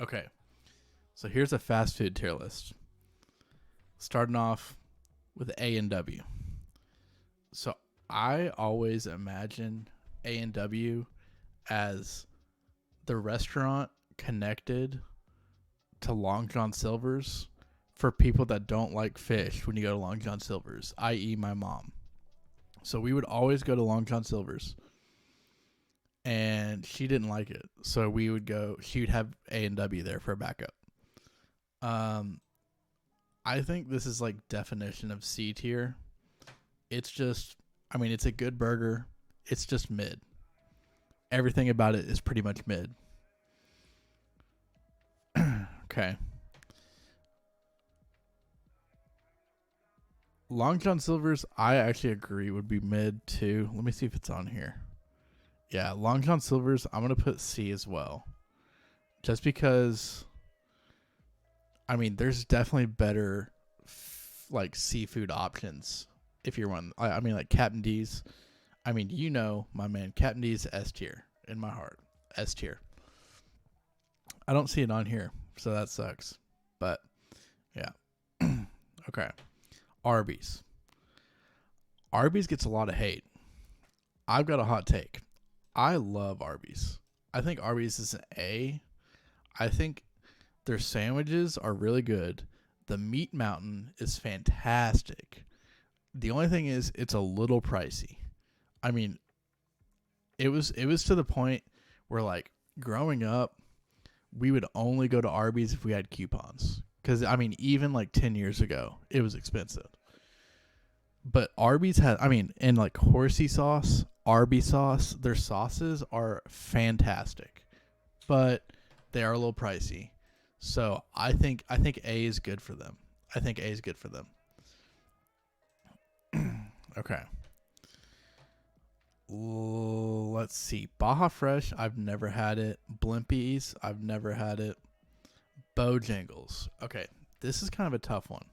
Okay, so here's a fast food tier list. Starting off with A and W. So I always imagine A and W as the restaurant connected to Long John Silver's for people that don't like fish when you go to Long John Silver's, i.e., my mom. So we would always go to Long John Silver's, and she didn't like it. So we would go. She would have A and W there for a backup. Um, I think this is like definition of C tier. It's just, I mean, it's a good burger. It's just mid. Everything about it is pretty much mid. Okay. Long John Silver's, I actually agree, would be mid too. Let me see if it's on here. Yeah, Long John Silver's, I'm going to put C as well. Just because, I mean, there's definitely better like seafood options if you're one. I mean, like Captain D's. I mean, you know, my man, Captain D's S tier in my heart. S tier. I don't see it on here, so that sucks. But, yeah. Okay. Arby's. Arby's gets a lot of hate. I've got a hot take. I love Arby's. I think Arby's is an A. I think their sandwiches are really good. The Meat Mountain is fantastic. The only thing is it's a little pricey. I mean, it was to the point where like growing up, we would only go to Arby's if we had coupons. Cuz I mean, even like 10 years ago, it was expensive. But Arby's has, I mean, and like horsey sauce, Arby's sauce, their sauces are fantastic. But they are a little pricey. So I think A is good for them. I think A is good for them. Okay. Let's see. Baja Fresh, I've never had it. Blimpies, I've never had it. Bojangles. Okay, this is kind of a tough one.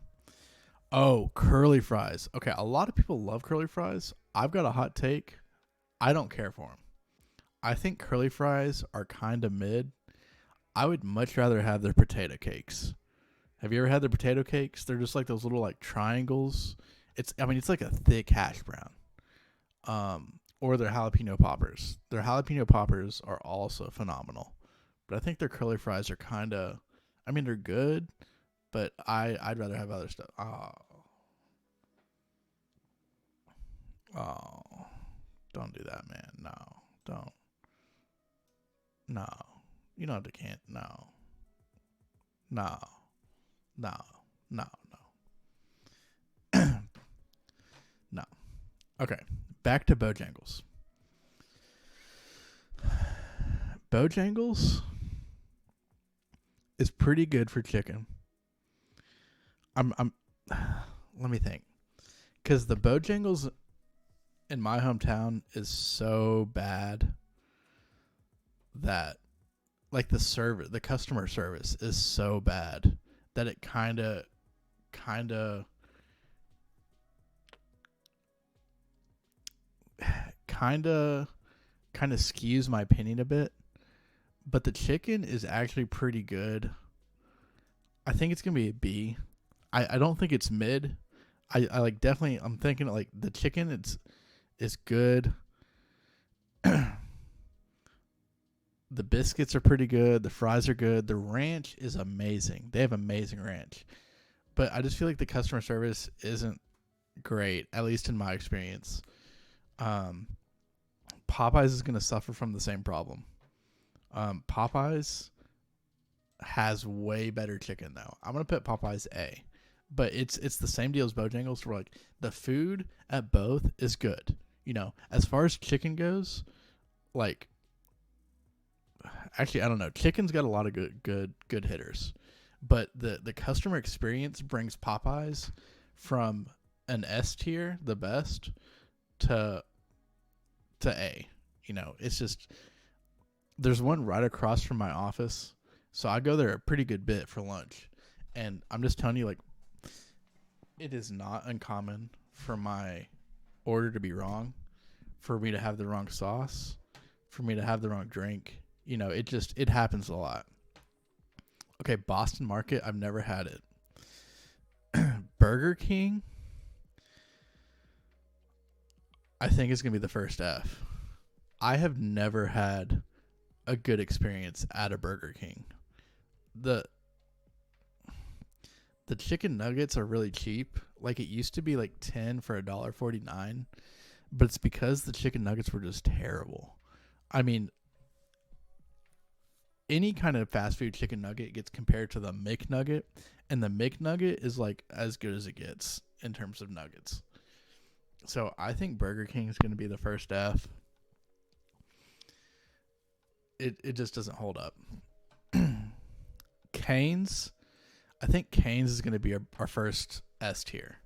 Oh, curly fries. Okay, a lot of people love curly fries. I've got a hot take. I don't care for them. I think curly fries are kind of mid. I would much rather have their potato cakes. Have you ever had their potato cakes? They're just like those little like triangles. I mean, it's like a thick hash brown. Or their jalapeno poppers. Their jalapeno poppers are also phenomenal. But I think their curly fries are kind of, I mean, they're good, but I'd rather have other stuff. Oh, don't do that, man. No, don't. No, you know they can't. No, no, no, no, no, no. Okay, back to Bojangles. Bojangles is pretty good for chicken. I'm. Let me think, because the Bojangles in my hometown is so bad that like the customer service is so bad that it kind of kind of kind of skews my opinion a bit, but the chicken is actually pretty good. I think it's gonna be a B. I don't think it's mid. I like definitely, I'm thinking like the chicken it's good. The biscuits are pretty good. The fries are good. The ranch is amazing. They have amazing ranch. But I just feel like the customer service isn't great, at least in my experience. Um, Popeyes is going to suffer from the same problem. Popeyes has way better chicken though. I'm going to put Popeyes A. But it's the same deal as Bojangles where like the food at both is good. You know, as far as chicken goes, like actually I don't know. Chicken's got a lot of good hitters. But the customer experience brings Popeyes from an S tier, the best, to A. You know, it's just there's one right across from my office. So I go there a pretty good bit for lunch. And I'm just telling you, like, it is not uncommon for my order to be wrong, for me to have the wrong sauce, for me to have the wrong drink. You know, it happens a lot. Okay, Boston Market, I've never had it. Burger King, I think is going to be the first F. I have never had a good experience at a Burger King. The the chicken nuggets are really cheap. Like it used to be like 10 for $1.49, but it's because the chicken nuggets were just terrible. I mean, any kind of fast food chicken nugget gets compared to the McNugget, and the McNugget is like as good as it gets in terms of nuggets. So I think Burger King is going to be the first F. It just doesn't hold up. Cane's, I think Cane's is going to be our first S tier.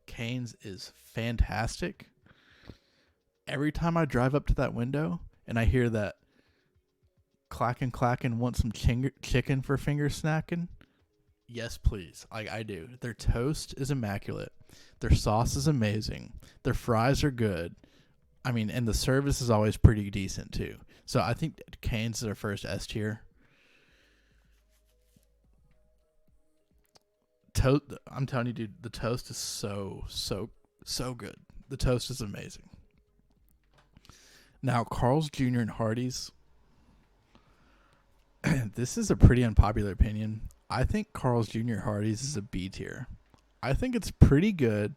Cane's is fantastic. Every time I drive up to that window and I hear that clacking, want some chicken for finger snacking, yes, please. I do. Their toast is immaculate. Their sauce is amazing. Their fries are good. I mean, and the service is always pretty decent too. So I think Cane's is their first S tier. I'm telling you, dude, the toast is so good. The toast is amazing. Now, Carl's Jr. and Hardee's. This is a pretty unpopular opinion. I think Carl's Jr. Hardee's is a B tier. I think it's pretty good.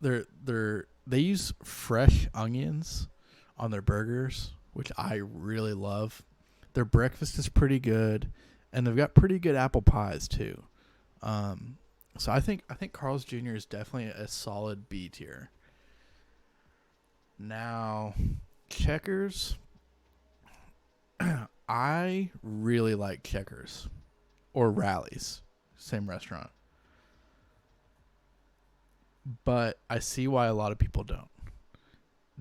They use fresh onions on their burgers, which I really love. Their breakfast is pretty good, and they've got pretty good apple pies too. So I think Carl's Jr. is definitely a solid B tier. Now, Checkers. I really like Checkers or Rallies, same restaurant. But I see why a lot of people don't.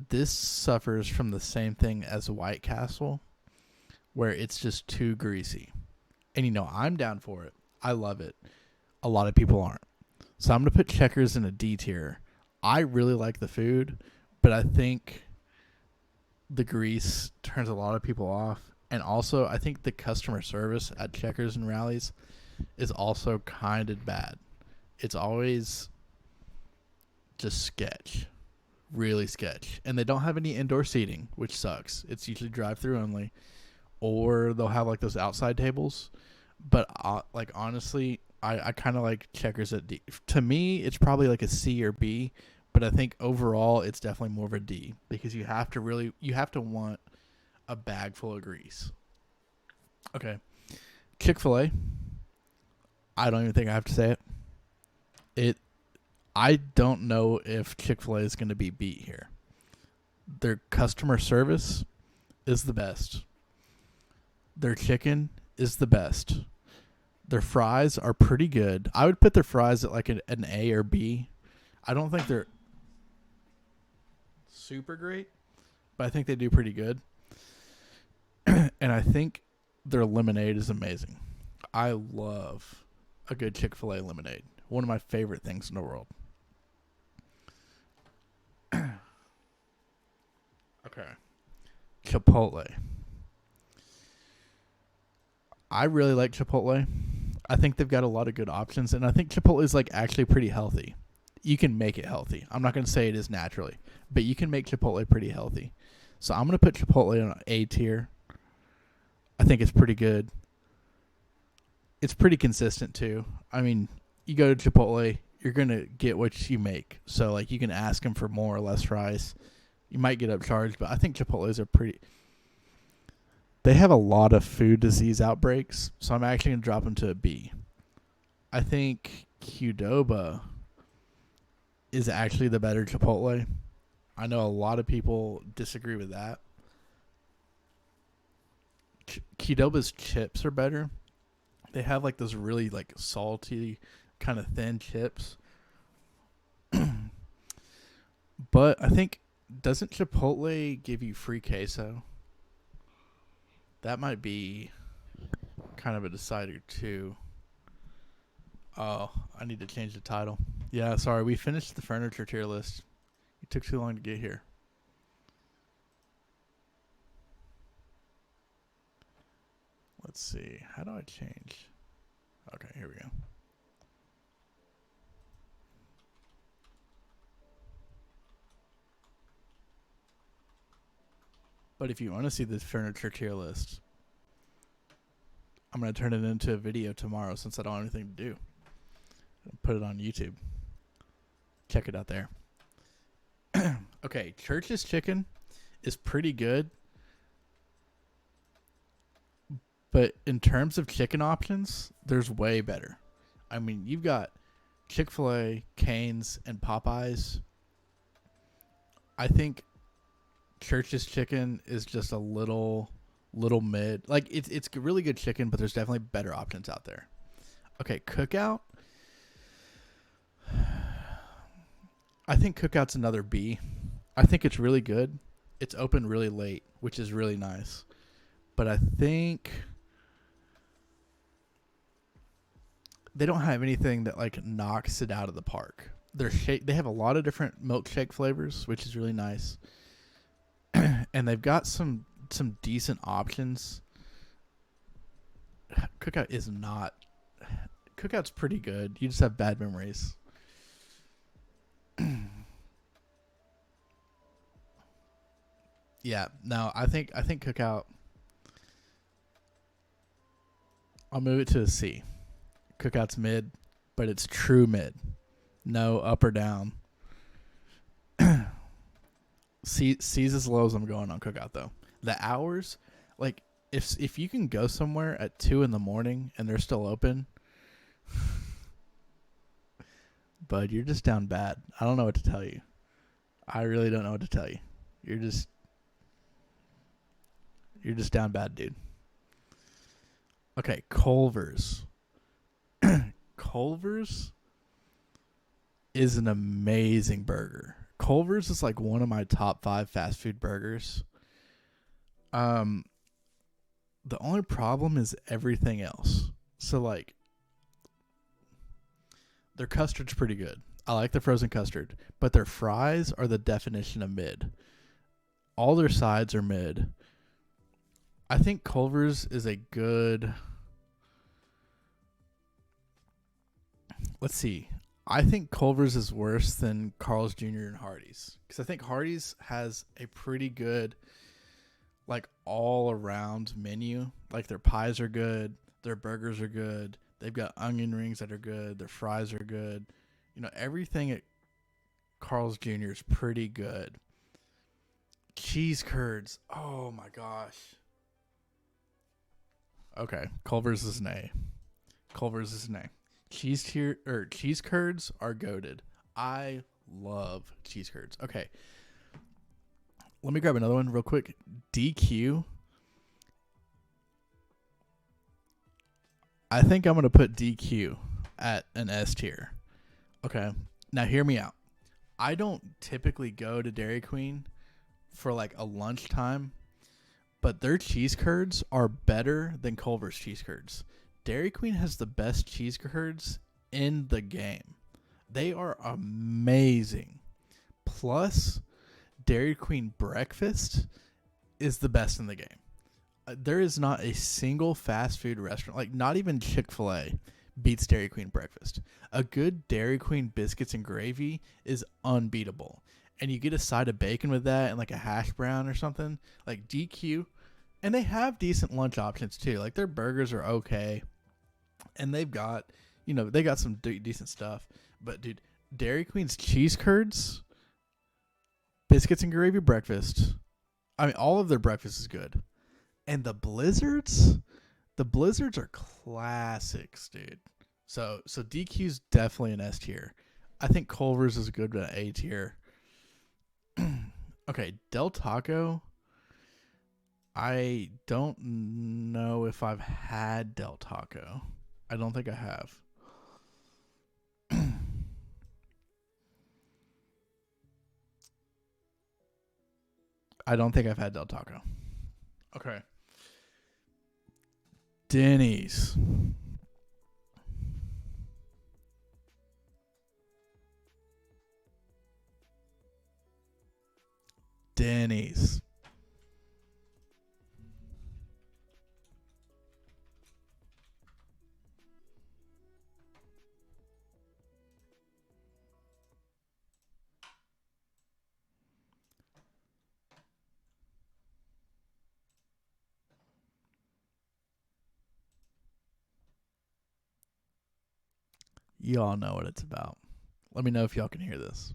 This suffers from the same thing as White Castle, where it's just too greasy. And I'm down for it. I love it. A lot of people aren't. So I'm going to put Checkers in a D tier. I really like the food, but I think the grease turns a lot of people off. And also, I think the customer service at Checkers and Rallies is also kind of bad. It's always just sketch. Really sketch. And they don't have any indoor seating, which sucks. It's usually drive-through only. Or they'll have like those outside tables. But honestly, I kind of like Checkers at D. To me, it's probably like a C or B. But I think overall, it's definitely more of a D. Because you have to want a bag full of grease. Okay. Chick-fil-A. I don't even think I have to say it. I don't know if Chick-fil-A is going to be beat here. Their customer service is the best. Their chicken is the best. Their fries are pretty good. I would put their fries at like an A or B. I don't think they're super great, but I think they do pretty good. And I think their lemonade is amazing. I love a good Chick-fil-A lemonade. One of my favorite things in the world. Okay. Chipotle. I really like Chipotle. I think they've got a lot of good options, and I think Chipotle is like actually pretty healthy. You can make it healthy. I'm not going to say it is naturally, but you can make Chipotle pretty healthy. So I'm going to put Chipotle on A tier. I think it's pretty good. It's pretty consistent too. I mean, you go to Chipotle, you're going to get what you make. So like you can ask them for more or less fries. You might get upcharged, but I think Chipotle's are pretty. They have a lot of food disease outbreaks, so I'm actually going to drop them to a B. I think Qdoba is actually the better Chipotle. I know a lot of people disagree with that. Qdoba's chips are better. They have like those really like salty, kind of thin chips. But I think, doesn't Chipotle give you free queso? That might be kind of a decider too. Oh, I need to change the title. Yeah, sorry, we finished the furniture tier list. It took too long to get here. Let's see. How do I change? Okay, here we go. But if you want to see the furniture tier list, I'm going to turn it into a video tomorrow since I don't have anything to do. Put it on YouTube. Check it out there. Okay, Church's Chicken is pretty good. But in terms of chicken options, there's way better. I mean, you've got Chick-fil-A, Cane's, and Popeyes. I think Church's Chicken is just a little mid. Like it's really good chicken, but there's definitely better options out there. Okay, Cookout. I think Cookout's another B. I think it's really good. It's open really late, which is really nice. But I think they don't have anything that like knocks it out of the park. They have a lot of different milkshake flavors, which is really nice. And they've got some decent options. Cookout's pretty good. You just have bad memories. Yeah, no, I think Cookout, I'll move it to a C. Cookout's mid, but it's true mid. No up or down. C's as low as I'm going on Cookout though. The hours, like if you can go somewhere at 2 a.m. and they're still open, bud, you're just down bad. I don't know what to tell you. I really don't know what to tell you. You're just down bad, dude. Okay, Culvers. Culvers is an amazing burger. Culvers is like one of my top 5 fast food burgers. The only problem is everything else. So like their custard's pretty good. I like the frozen custard, but their fries are the definition of mid. All their sides are mid. I think Culver's is a good... Let's see. I think Culver's is worse than Carl's Jr. and Hardee's. Because I think Hardee's has a pretty good, like, all-around menu. Like, their pies are good. Their burgers are good. They've got onion rings that are good. Their fries are good. You know, everything at Carl's Jr. is pretty good. Cheese curds. Oh, my gosh. Okay, Culver's is an A. Culver's is an A. Cheese curds are goated. I love cheese curds. Okay. Let me grab another one real quick. DQ. I think I'm going to put DQ at an S tier. Okay. Now hear me out. I don't typically go to Dairy Queen for like a lunchtime, but their cheese curds are better than Culver's cheese curds. Dairy Queen has the best cheese curds in the game. They are amazing. Plus, Dairy Queen breakfast is the best in the game. There is not a single fast food restaurant, like not even Chick-fil-A, beats Dairy Queen breakfast. A good Dairy Queen biscuits and gravy is unbeatable. And you get a side of bacon with that and like a hash brown or something, like DQ. And they have decent lunch options too. Like their burgers are okay. And they've got, they got some decent stuff. But dude, Dairy Queen's cheese curds, biscuits and gravy breakfast. I mean, all of their breakfast is good. And the blizzards are classics, dude. So DQ's definitely an S tier. I think Culver's is good at A tier. Okay, Del Taco. I don't know if I've had Del Taco. I don't think I have. I don't think I've had Del Taco. Okay. Denny's. Denny's. You all know what it's about. Let me know if y'all can hear this.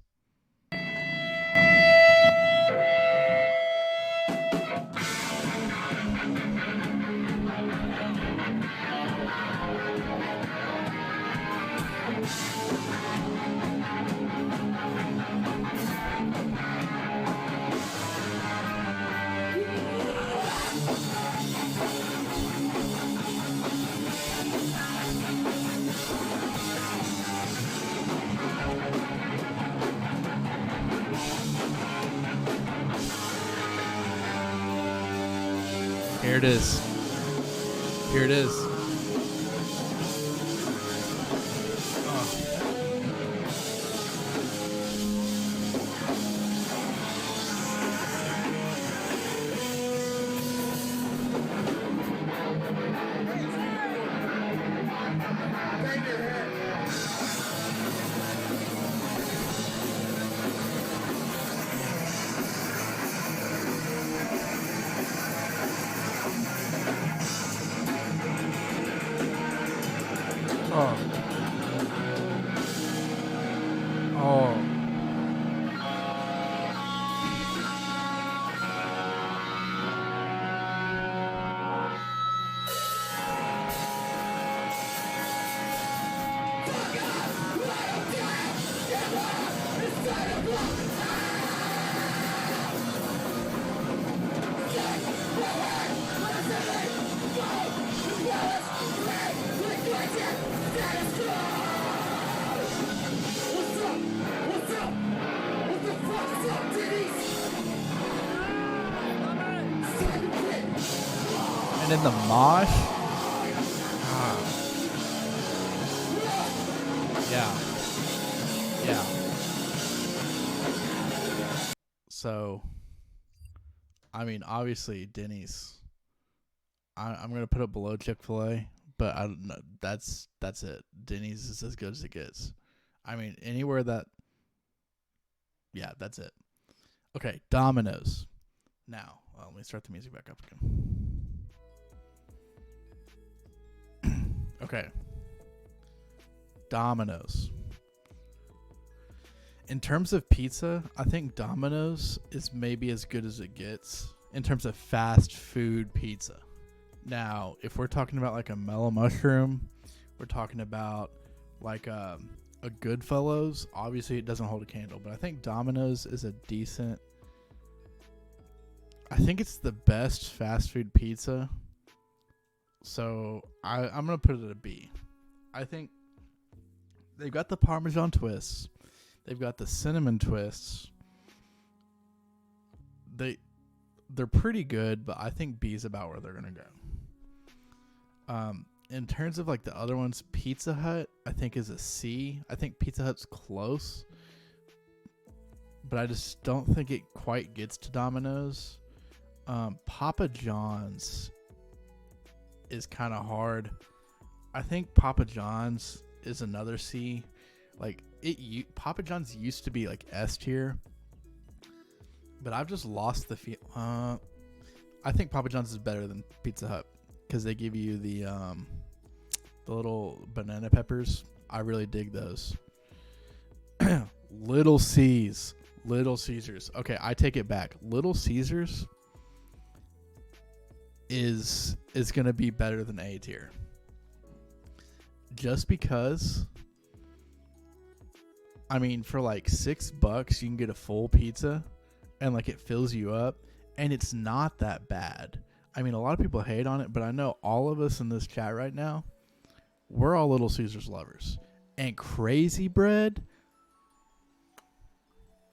Here it is. Here it is. And in the mosh, yeah. So, I mean, obviously, Denny's. I'm gonna put it below Chick-fil-A, but I don't know. That's it. Denny's is as good as it gets. I mean, anywhere that. Yeah, that's it. Okay, Domino's. Now, let me start the music back up again. Okay. Domino's. In terms of pizza, I think Domino's is maybe as good as it gets in terms of fast food pizza. Now, if we're talking about like a mellow mushroom, we're talking about like a Goodfellas. Obviously, it doesn't hold a candle, but I think Domino's is a decent. I think it's the best fast food pizza. So I'm gonna put it at a B. I think they've got the Parmesan twists. They've got the cinnamon twists. They're pretty good, but I think B is about where they're gonna go. In terms of like the other ones, Pizza Hut I think is a C. I think Pizza Hut's close, but I just don't think it quite gets to Domino's. Papa John's is kind of hard. I think Papa John's is another C. Like Papa John's used to be like S tier, but I've just lost the feel. I think Papa John's is better than Pizza Hut because they give you the little banana peppers. I really dig those. Little Caesars. Okay, I take it back. Little Caesars is gonna be better than A tier. Just because, I mean, for like $6 you can get a full pizza and like it fills you up and it's not that bad. I mean, a lot of people hate on it, but I know all of us in this chat right now, we're all Little Caesars lovers. And Crazy Bread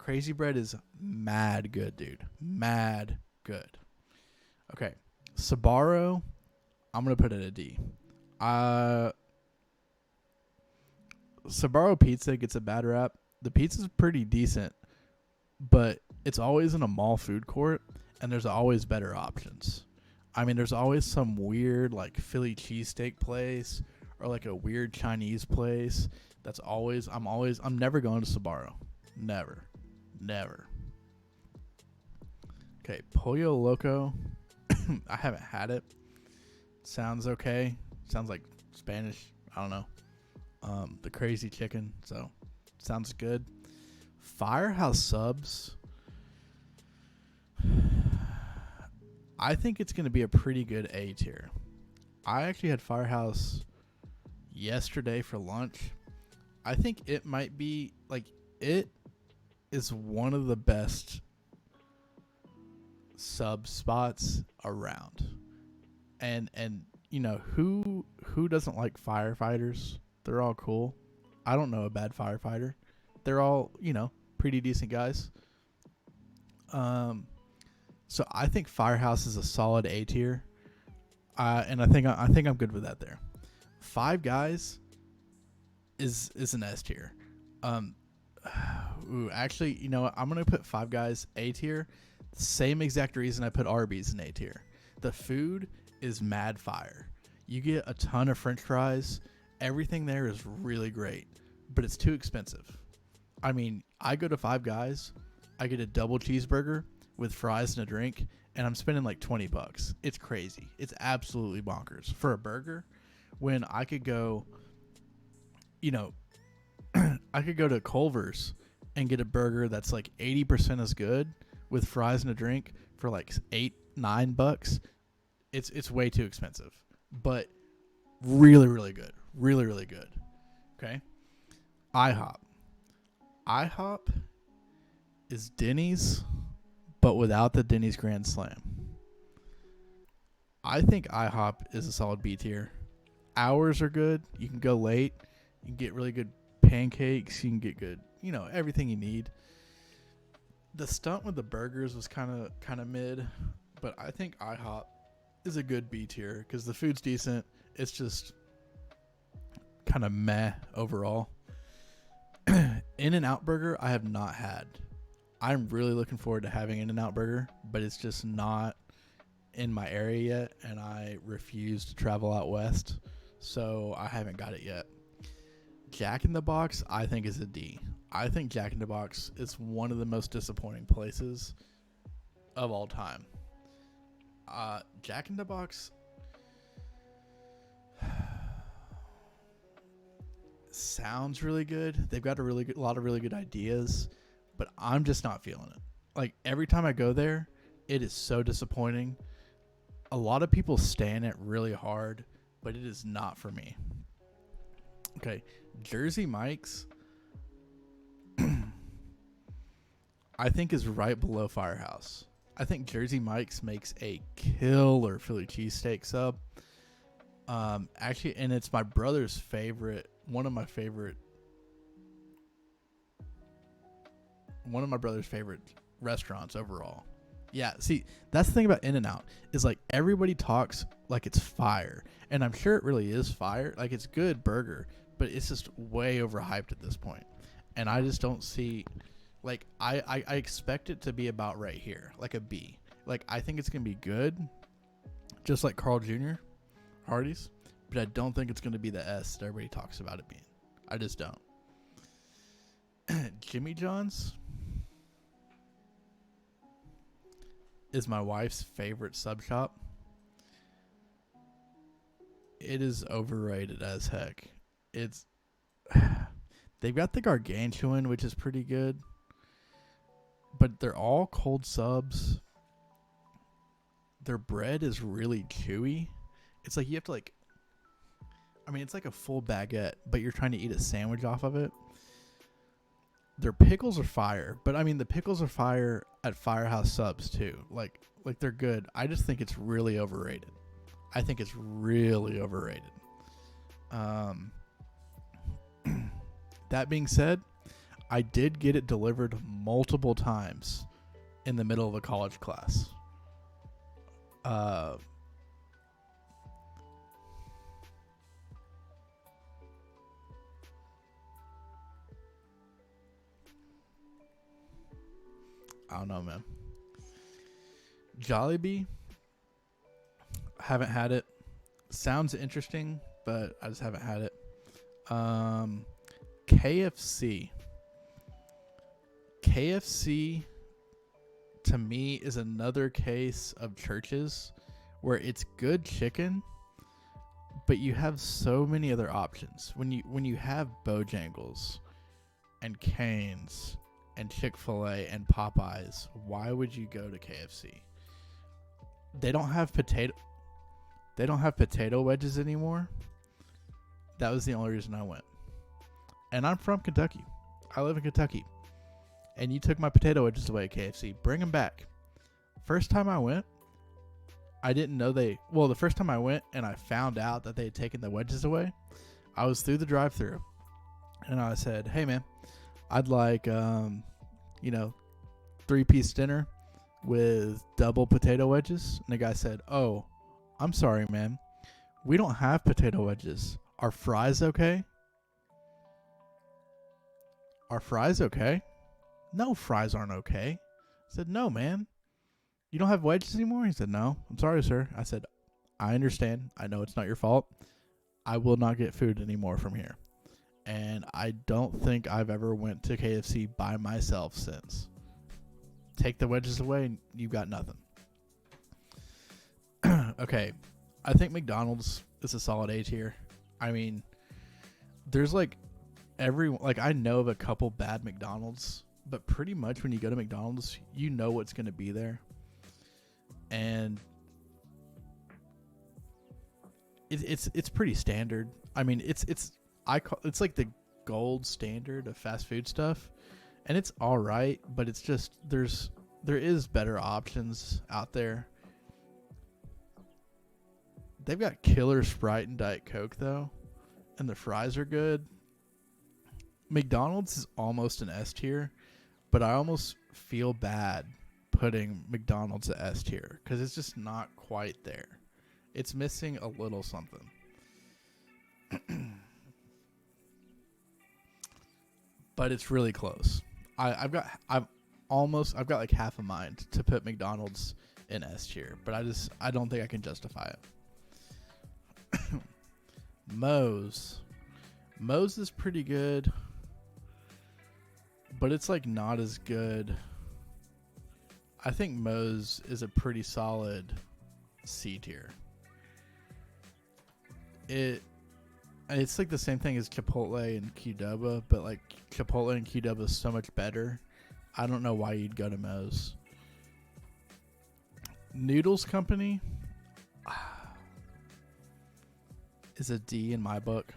is mad good, dude. Mad good. Okay. Sbarro, I'm going to put it a D. Sbarro pizza gets a bad rap. The pizza's pretty decent, but it's always in a mall food court, and there's always better options. I mean, there's always some weird, like, Philly cheesesteak place or, like, a weird Chinese place that's always... I'm never going to Sbarro. Never. Okay, Pollo Loco. I haven't had it. Sounds okay. Sounds like Spanish. I don't know. the crazy chicken. So sounds good. Firehouse subs. I think it's going to be a pretty good A tier. I actually had Firehouse yesterday for lunch. I think it might be like it is one of the best sub spots around. And you know, who doesn't like firefighters? They're all cool. I don't know a bad firefighter. They're all, you know, pretty decent guys. So I think Firehouse is a solid A tier. And I think I'm good with that there. Five Guys is an S tier. Actually, you know what? I'm gonna put Five Guys A tier. Same exact reason I put Arby's in A tier. The food is mad fire. You get a ton of French fries. Everything there is really great, but it's too expensive. I mean, I go to Five Guys, I get a double cheeseburger with fries and a drink, and I'm spending like $20. It's crazy. It's absolutely bonkers for a burger when I could go, you know, I could go to Culvers and get a burger that's like 80% as good with fries and a drink for like $8-9. It's way too expensive, but really, really good. Really, really good. Okay. IHOP. IHOP is Denny's, but without the Denny's Grand Slam. I think IHOP is a solid B tier. Hours are good. You can go late. You can get really good pancakes. You can get good, you know, everything you need. The stunt with the burgers was kind of mid, but I think IHOP is a good B tier because the food's decent. It's just kind of meh overall. In-N-Out Burger I have not had. I'm really looking forward to having In-N-Out Burger, but it's just not in my area yet, and I refuse to travel out west, so I haven't got it yet. Jack in the Box I think is a D. I think Jack in the Box is one of the most disappointing places of all time. Jack in the Box sounds really good. They've got a lot of really good ideas, but I'm just not feeling it. Like every time I go there, it is so disappointing. A lot of people stand it really hard, but it is not for me. Okay, Jersey Mike's I think is right below Firehouse. I think Jersey Mike's makes a killer Philly cheesesteak sub. Actually, and it's my brother's favorite. One of my brother's favorite restaurants overall. Yeah, see, that's the thing about In-N-Out is like everybody talks like it's fire, and I'm sure it really is fire. Like it's good burger, but it's just way overhyped at this point, and I just don't see. Like I expect it to be about right here, like a B. Like I think it's gonna be good, just like Carl Jr. Hardee's, but I don't think it's gonna be the S that everybody talks about it being. I just don't. Jimmy John's is my wife's favorite sub shop. It is overrated as heck. It's they've got the gargantuan, which is pretty good, but they're all cold subs. Their bread is really chewy. It's like you have to like, I mean, it's like a full baguette, but you're trying to eat a sandwich off of it. Their pickles are fire, but I mean, the pickles are fire at Firehouse subs too. Like they're good. I just think it's really overrated. I think it's really overrated. That being said, I did get it delivered multiple times in the middle of a college class. I don't know, man. Jollibee, haven't had it. Sounds interesting, but I just haven't had it. KFC. KFC to me is another case of churches where it's good chicken, But you have so many other options. When you have Bojangles and Cane's and Chick-fil-A and Popeyes, why would you go to KFC? They don't have potato wedges anymore. That was the only reason I went. And I'm from Kentucky. I live in Kentucky. And you took my potato wedges away at KFC. Bring them back. First time I went, I didn't know the first time I went and I found out that they had taken the wedges away, I was through the drive-thru and I said, "Hey man, I'd like 3-piece dinner with double potato wedges." And the guy said, "Oh, I'm sorry, man. We don't have potato wedges. Are fries okay?" "Are fries okay?" "No, fries aren't okay." I said, "No, man. You don't have wedges anymore?" He said, "No, I'm sorry, sir." I said, "I understand. I know it's not your fault. I will not get food anymore from here." And I don't think I've ever went to KFC by myself since. Take the wedges away and you got nothing. Okay, I think McDonald's is a solid A tier. I mean, there's I know of a couple bad McDonald's, but pretty much when you go to McDonald's, you know what's going to be there. And it's pretty standard. I mean, it's like the gold standard of fast food stuff, and it's all right, but it's just there is better options out there. They've got killer Sprite and Diet Coke though, and the fries are good. McDonald's is almost an S tier, but I almost feel bad putting McDonald's at S tier because it's just not quite there. It's missing a little something. But it's really close. I've got like half a mind to put McDonald's in S tier, but I don't think I can justify it. Moe's is pretty good, but it's like not as good. I think Moe's is a pretty solid C tier. It's like the same thing as Chipotle and Qdoba, but like Chipotle and Qdoba is so much better. I don't know why you'd go to Moe's. Noodles Company is a D in my book.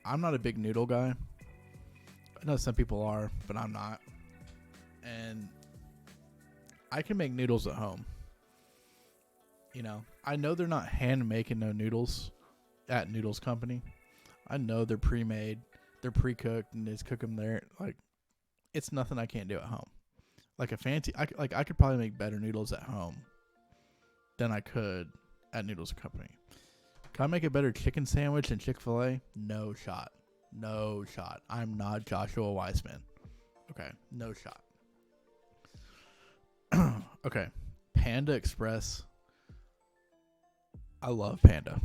I'm not a big noodle guy. I know some people are, but I'm not. And I can make noodles at home. I know they're not hand making no noodles at Noodles Company. I know they're pre-made, they're pre-cooked, and they just cook them there. Like, it's nothing I can't do at home. Like I could probably make better noodles at home than I could at Noodles Company. Can I make a better chicken sandwich than Chick-fil-A? No shot. No shot. I'm not Joshua Weissman. Okay, no shot. Okay, Panda Express. I love Panda.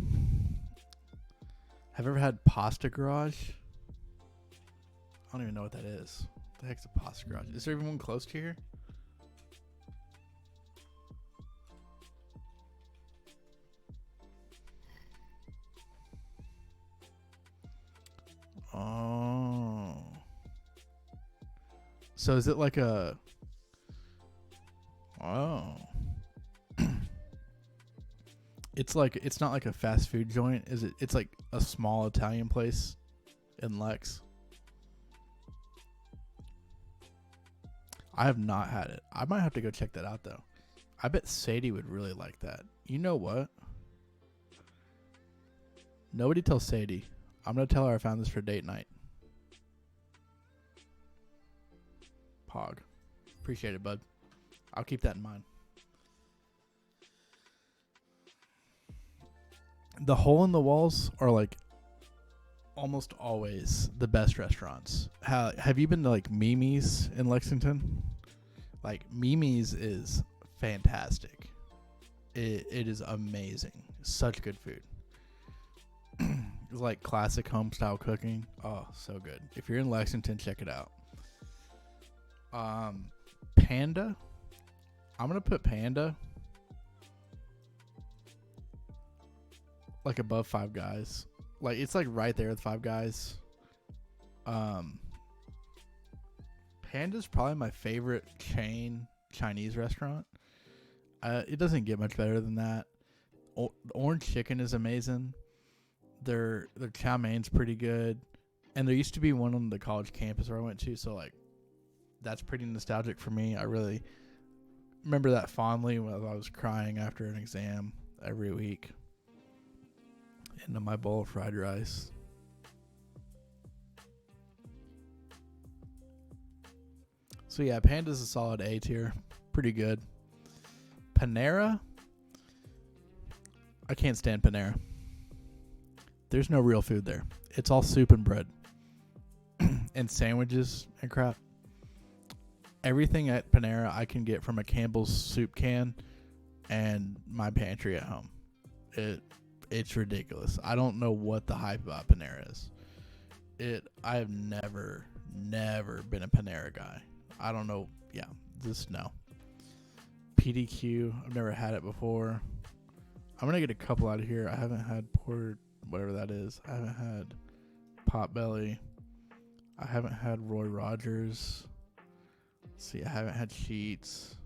Have you ever had Pasta Garage? I don't even know what that is. What the heck's a Pasta Garage? Is there even one close to here? Oh. So is it like a... Oh. It's not like a fast food joint, is it? It's like a small Italian place in Lex. I have not had it. I might have to go check that out though. I bet Sadie would really like that. You know what? Nobody tell Sadie. I'm gonna tell her I found this for date night. Pog. Appreciate it, bud. I'll keep that in mind. The hole in the walls are like almost always the best restaurants. Have you been to like Mimi's in Lexington? Like Mimi's is fantastic. It is amazing. Such good food. It's like classic home style cooking. Oh, so good. If you're in Lexington, check it out. Panda. I'm gonna put Panda. like above Five Guys. Like it's like right there with Five Guys. Panda's probably my favorite chain Chinese restaurant. It doesn't get much better than that. The orange chicken is amazing. Their chow mein's pretty good. And there used to be one on the college campus where I went to, so like that's pretty nostalgic for me. I really remember that fondly when I was crying after an exam every week into my bowl of fried rice. So yeah, Panda's a solid A tier. Pretty good. Panera, I can't stand Panera. There's no real food there. It's all soup and bread and sandwiches and crap. Everything at Panera I can get from a Campbell's soup can and my pantry at home. It's ridiculous. I don't know what the hype about Panera is. I have never been a Panera guy. I don't know. Yeah, just no. PDQ, I've never had it before. I'm going to get a couple out of here. I haven't had pork, whatever that is. I haven't had Potbelly. I haven't had Roy Rogers. Let's see, I haven't had Sheets.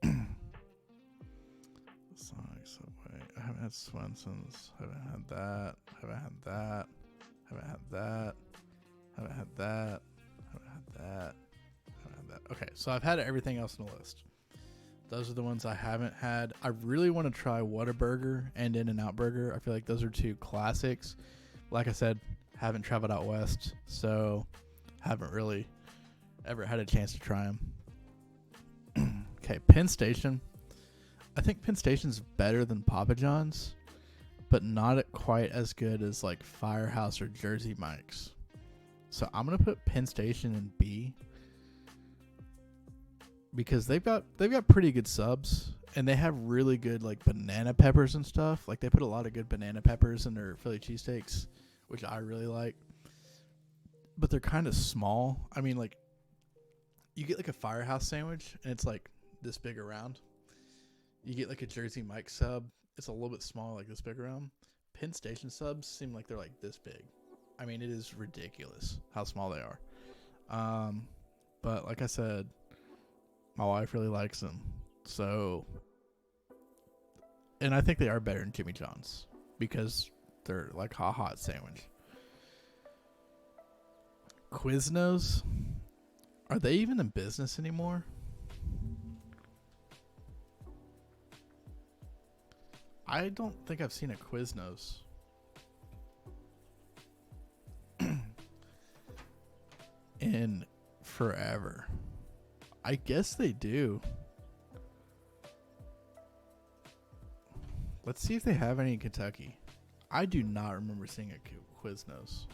Sonic, Subway. I haven't had Swenson's. Haven't had that. Haven't had that. Haven't had that. Haven't had that. Haven't had that. Haven't had that. Okay, so I've had everything else on the list. Those are the ones I haven't had. I really want to try Whataburger and In-N-Out Burger. I feel like those are two classics. Like I said, haven't traveled out west, so haven't really ever had a chance to try them. Okay, Penn Station. I think Penn Station's better than Papa John's, but not quite as good as like Firehouse or Jersey Mike's. So I'm gonna put Penn Station in B because they've got pretty good subs and they have really good like banana peppers and stuff. Like they put a lot of good banana peppers in their Philly cheesesteaks, which I really like. But they're kind of small. I mean, like you get like a Firehouse sandwich and it's like this big around. You get like a Jersey Mike sub. It's a little bit smaller, like this big around. Penn Station subs seem like they're like this big. I mean, it is ridiculous how small they are. But like I said, my wife really likes them. So, and I think they are better than Jimmy John's because they're like a hot sandwich. Quiznos, are they even in business anymore? I don't think I've seen a Quiznos. In forever. I guess they do. Let's see if they have any in Kentucky. I do not remember seeing a Quiznos.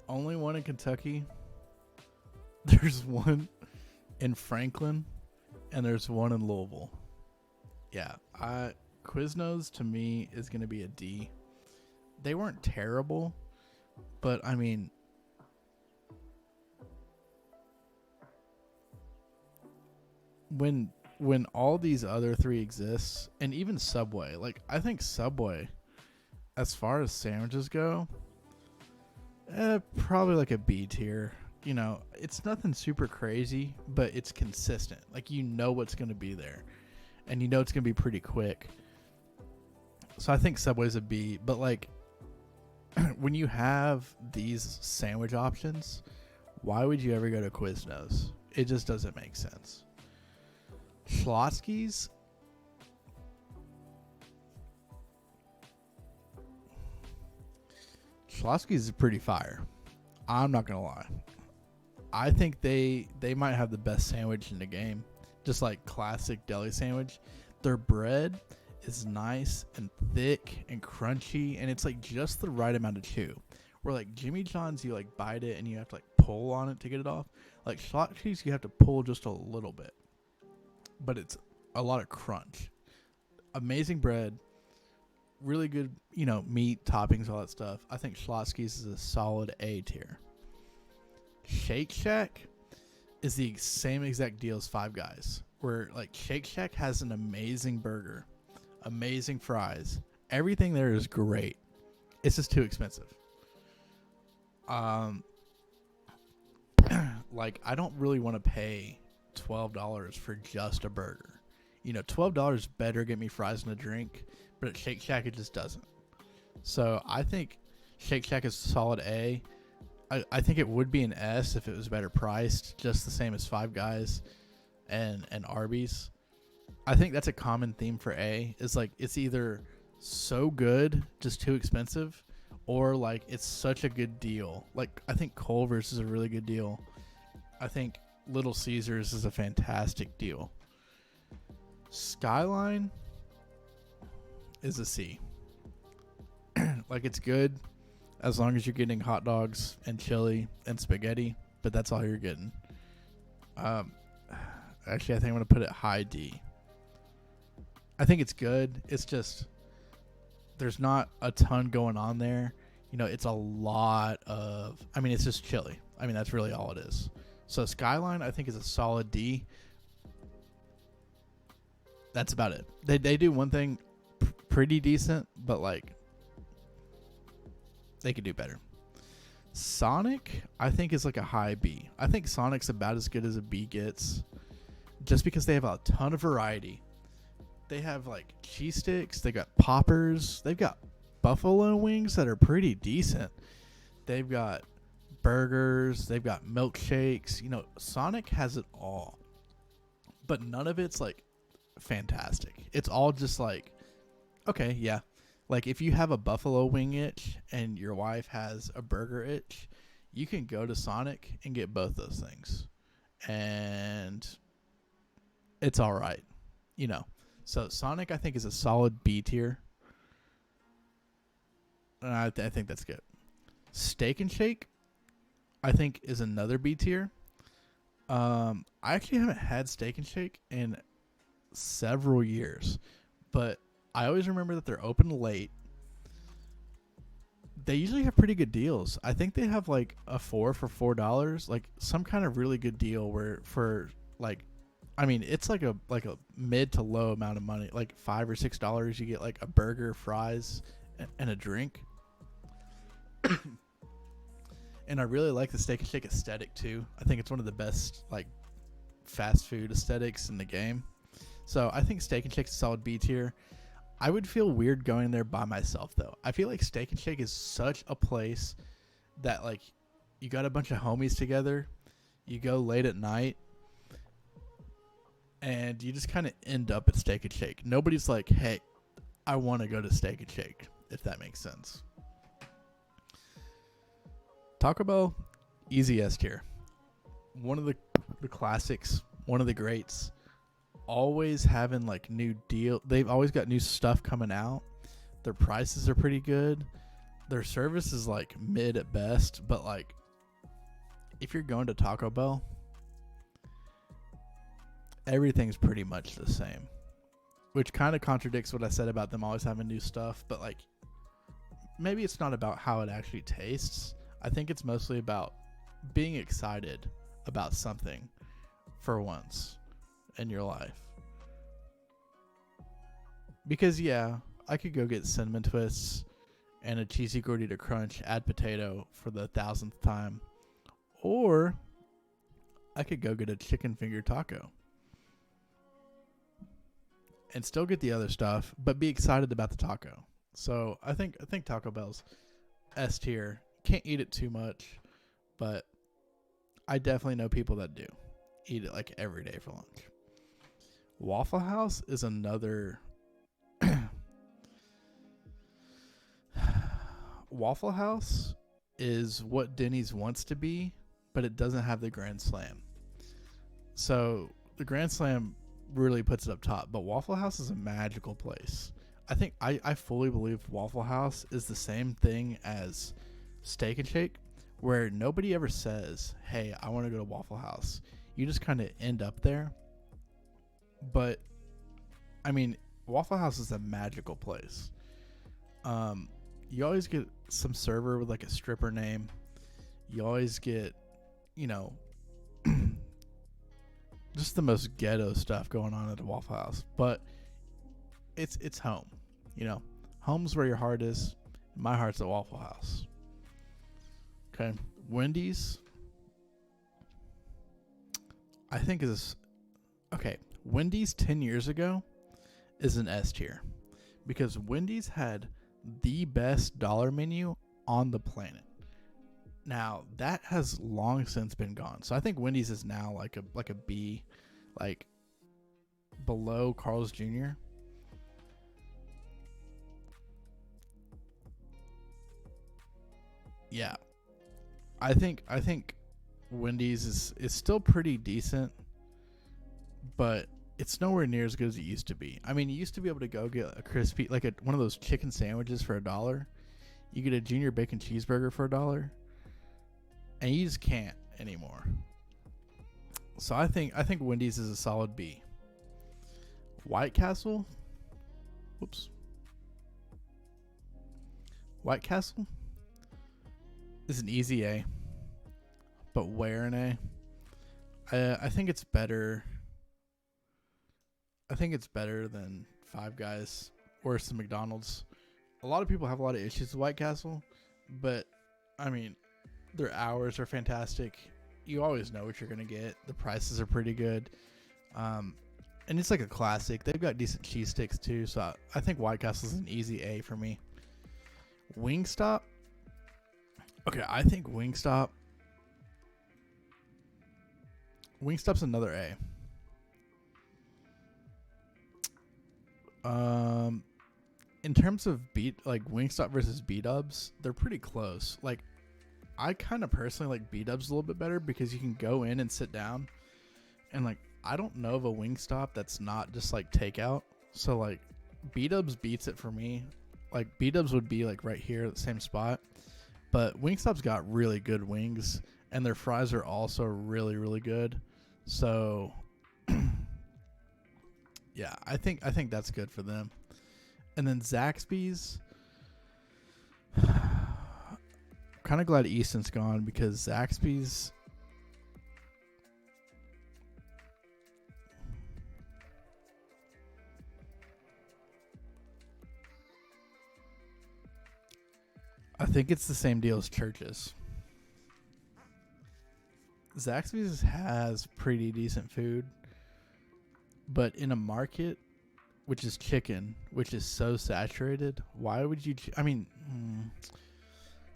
Only one in Kentucky. There's one in Franklin, and there's one in Louisville. Yeah, Quiznos to me is going to be a D. They weren't terrible, but I mean, when all these other three exist, and even Subway, like I think Subway, as far as sandwiches go, probably like a B tier. You know, it's nothing super crazy, but it's consistent. Like, you know what's going to be there. And you know it's going to be pretty quick. So I think Subway's a B. But, like, when you have these sandwich options, why would you ever go to Quiznos? It just doesn't make sense. Schlotzsky's. Schlotzsky's is pretty fire. I'm not going to lie. I think they might have the best sandwich in the game. Just like classic deli sandwich. Their bread is nice and thick and crunchy, and it's like just the right amount of chew. Where like Jimmy John's, you like bite it and you have to like pull on it to get it off. Like Schlotzsky's, you have to pull just a little bit. But it's a lot of crunch. Amazing bread. really good, meat, toppings, all that stuff. I think Schlotsky's is a solid A tier. Shake Shack is the same exact deal as Five Guys, where like Shake Shack has an amazing burger, amazing fries. Everything there is great. It's just too expensive. Like I don't really want to pay $12 for just a burger. $12 better get me fries and a drink, but at Shake Shack it just doesn't. So I think Shake Shack is solid A. I think it would be an S if it was better priced, just the same as Five Guys and Arby's. I think that's a common theme for A. Is like it's either so good, just too expensive, or like it's such a good deal. Like I think Culvers is a really good deal. I think Little Caesars is a fantastic deal. Skyline is a C. Like it's good as long as you're getting hot dogs and chili and spaghetti, but that's all you're getting. Actually, I think I'm going to put it high D. I think it's good. It's just there's not a ton going on there. It's a lot of, it's just chili. That's really all it is. So Skyline, I think, is a solid D. That's about it. They do one thing pretty decent, but like they could do better. Sonic, I think, is like a high B. I think Sonic's about as good as a B gets, just because they have a ton of variety. They have like cheese sticks, they got poppers, they've got buffalo wings that are pretty decent. They've got burgers, they've got milkshakes. Sonic has it all, but none of it's like fantastic. It's all just like, okay, yeah. Like if you have a buffalo wing itch and your wife has a burger itch, you can go to Sonic and get both those things, and it's all right. So Sonic, I think, is a solid B tier. And I think that's good. Steak and Shake, I think, is another B tier. I actually haven't had Steak and Shake in several years, but I always remember that they're open late. They usually have pretty good deals. I think they have like a 4 for $4, like some kind of really good deal where for like, it's like a mid to low amount of money, like $5 or $6. You get like a burger, fries, and a drink. And I really like the Steak and Shake aesthetic too. I think it's one of the best like fast food aesthetics in the game. So I think Steak and Shake's a solid B tier. I would feel weird going there by myself though. I feel like Steak and Shake is such a place that like you got a bunch of homies together, you go late at night, and you just kind of end up at Steak and Shake. Nobody's like, hey, I want to go to Steak and Shake, if that makes sense. Taco Bell, easy S tier. One of the classics, one of the greats. Always having like new deal. They've always got new stuff coming out. Their prices are pretty good. Their service is like mid at best, but like if you're going to Taco Bell, everything's pretty much the same, which kind of contradicts what I said about them always having new stuff. But like maybe it's not about how it actually tastes. I think it's mostly about being excited about something for once in your life. Because yeah, I could go get cinnamon twists and a cheesy gordita crunch, add potato for the 1000th time, or I could go get a chicken finger taco and still get the other stuff, but be excited about the taco. So I think Taco Bell's S tier. Can't eat it too much, but I definitely know people that do eat it like every day for lunch. Waffle House is another. Waffle House is what Denny's wants to be, but it doesn't have the Grand Slam. So the Grand Slam really puts it up top, but Waffle House is a magical place. I think I fully believe Waffle House is the same thing as Steak and Shake, where nobody ever says, hey, I want to go to Waffle House. You just kind of end up there. But I mean, Waffle House is a magical place. You always get some server with like a stripper name. You always get, you know, just the most ghetto stuff going on at a Waffle House. But it's home, you know. Home's where your heart is. My heart's at Waffle House. Okay. Wendy's, I think is okay. Wendy's 10 years ago is an S tier because Wendy's had the best dollar menu on the planet. Now that has long since been gone. So I think Wendy's is now like a B, like below Carl's Jr. Yeah. I think Wendy's is still pretty decent, but it's nowhere near as good as it used to be. I mean, you used to be able to go get a crispy, like one of those chicken sandwiches for $1. You get a junior bacon cheeseburger for $1, and you just can't anymore. So I think Wendy's is a solid B. White Castle, White Castle is an easy A, but where an A? I think it's better. I think it's better than Five Guys, worse than McDonald's. A lot of people have a lot of issues with White Castle, but I mean, their hours are fantastic. You always know what you're going to get. The prices are pretty good. And it's like a classic. They've got decent cheese sticks too, so I think White Castle is an easy A for me. Wingstop. Okay, I think Wingstop's another A. In terms of Wingstop versus B-dubs, they're pretty close. Like, I kind of personally like B-dubs a little bit better because you can go in and sit down, and like I don't know of a Wingstop that's not just like takeout. So like B-dubs beats it for me. Like B-dubs would be like right here at the same spot, but Wingstop's got really good wings, and their fries are also really, really good. So yeah, I think that's good for them. And then Zaxby's, kind of glad Easton's gone because Zaxby's, I think it's the same deal as Church's. Zaxby's has pretty decent food, but in a market which is chicken, which is so saturated, why would you?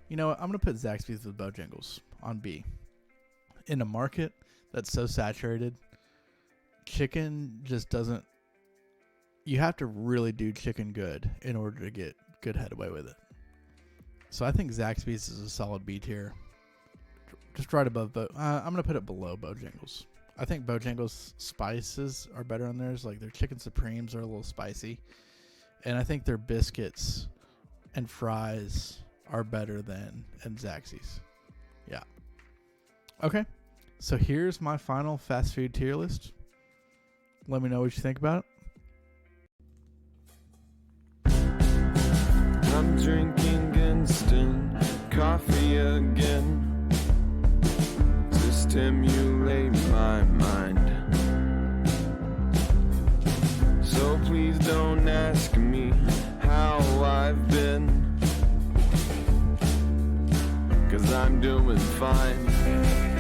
You know what? I'm going to put Zaxby's with Bojangles on B. In a market that's so saturated, chicken just doesn't. You have to really do chicken good in order to get good headway with it. So I think Zaxby's is a solid B tier. Just right above, I'm going to put it below Bojangles. I think Bojangles' spices are better on theirs. Like their chicken supremes are a little spicy. And I think their biscuits and fries are better than Zaxby's. Yeah. Okay. So here's my final fast food tier list. Let me know what you think about it. I'm drinking instant coffee again to stimulate my mind. So please don't ask me how I've been, 'cause I'm doing fine.